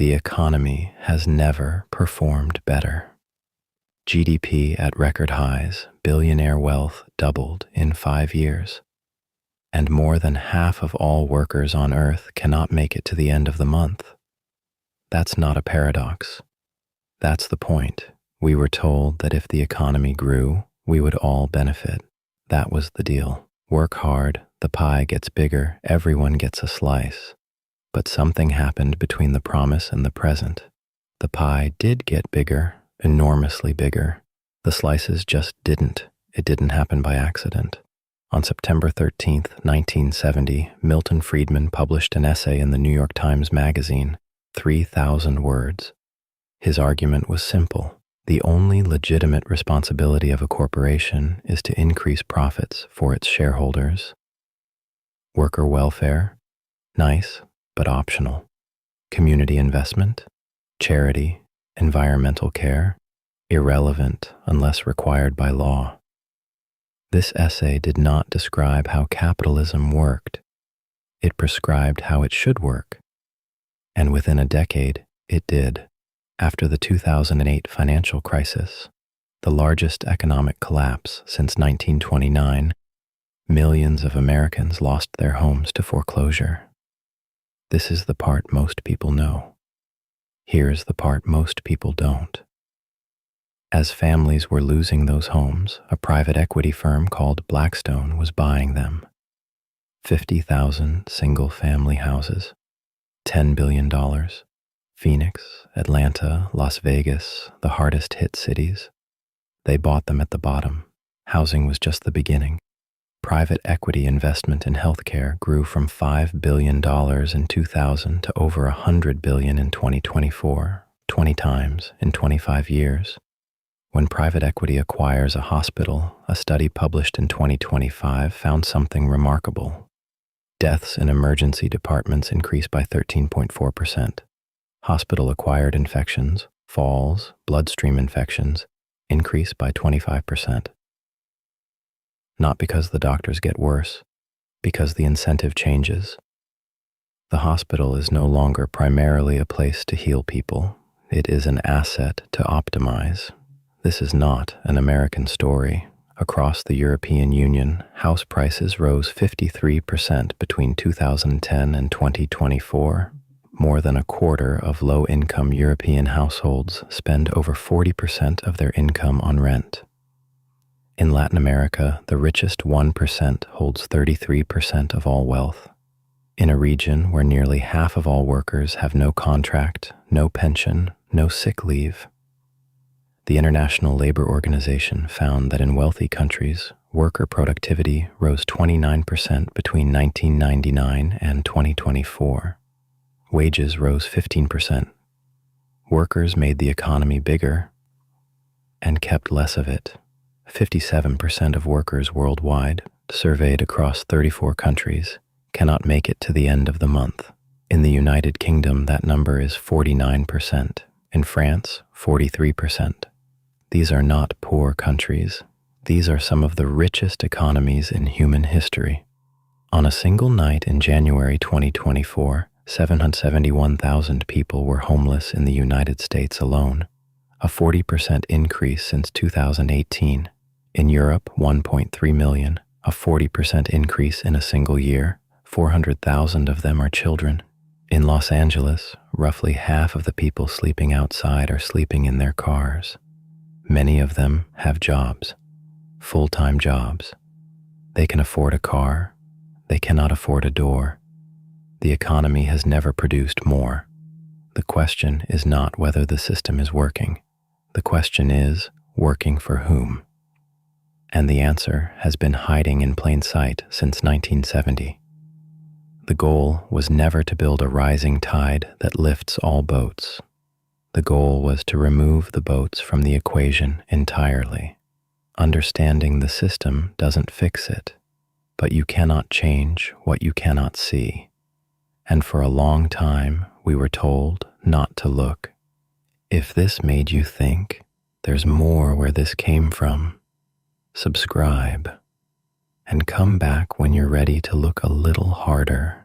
The economy has never performed better. GDP at record highs, billionaire wealth doubled in 5 years, and more than half of all workers on Earth cannot make it to the end of the month. That's not a paradox. That's the point. We were told that if the economy grew, we would all benefit. That was the deal. Work hard, the pie gets bigger, everyone gets a slice. But something happened between the promise and the present. The pie did get bigger, enormously bigger. The slices just didn't. It didn't happen by accident. On September 13th, 1970, Milton Friedman published an essay in the New York Times Magazine, 3,000 words. His argument was simple. The only legitimate responsibility of a corporation is to increase profits for its shareholders. Worker welfare? Nice, but optional. Community investment? Charity? Environmental care? Irrelevant unless required by law. This essay did not describe how capitalism worked. It prescribed how it should work. And within a decade, it did. After the 2008 financial crisis, the largest economic collapse since 1929, millions of Americans lost their homes to foreclosure. This is the part most people know. Here's the part most people don't. As families were losing those homes, a private equity firm called Blackstone was buying them. 50,000 single-family houses, $10 billion. Phoenix, Atlanta, Las Vegas, the hardest hit cities. They bought them at the bottom. Housing was just the beginning. Private equity investment in healthcare grew from $5 billion in 2000 to over $100 billion in 2024, 20 times in 25 years. When private equity acquires a hospital, a study published in 2025 found something remarkable. Deaths in emergency departments increased by 13.4%. Hospital-acquired infections, falls, bloodstream infections increase by 25%. Not because the doctors get worse, because the incentive changes. The hospital is no longer primarily a place to heal people. It is an asset to optimize. This is not an American story. Across the European Union, house prices rose 53% between 2010 and 2024. More than a quarter of low-income European households spend over 40% of their income on rent. In Latin America, the richest 1% holds 33% of all wealth. In a region where nearly half of all workers have no contract, no pension, no sick leave. The International Labor Organization found that in wealthy countries, worker productivity rose 29% between 1999 and 2024. Wages rose 15%. Workers made the economy bigger and kept less of it. 57% of workers worldwide, surveyed across 34 countries, cannot make it to the end of the month. In the United Kingdom, that number is 49%. In France, 43%. These are not poor countries. These are some of the richest economies in human history. On a single night in January 2024, 771,000 people were homeless in the United States alone, a 40% increase since 2018. In Europe, 1.3 million, a 40% increase in a single year. 400,000 of them are children. In Los Angeles, roughly half of the people sleeping outside are sleeping in their cars. Many of them have jobs, full-time jobs. They can afford a car. They cannot afford a door. The economy has never produced more. The question is not whether the system is working. The question is, working for whom? And the answer has been hiding in plain sight since 1970. The goal was never to build a rising tide that lifts all boats. The goal was to remove the boats from the equation entirely. Understanding the system doesn't fix it, but you cannot change what you cannot see. And for a long time, we were told not to look. If this made you think, there's more where this came from. Subscribe, and come back when you're ready to look a little harder.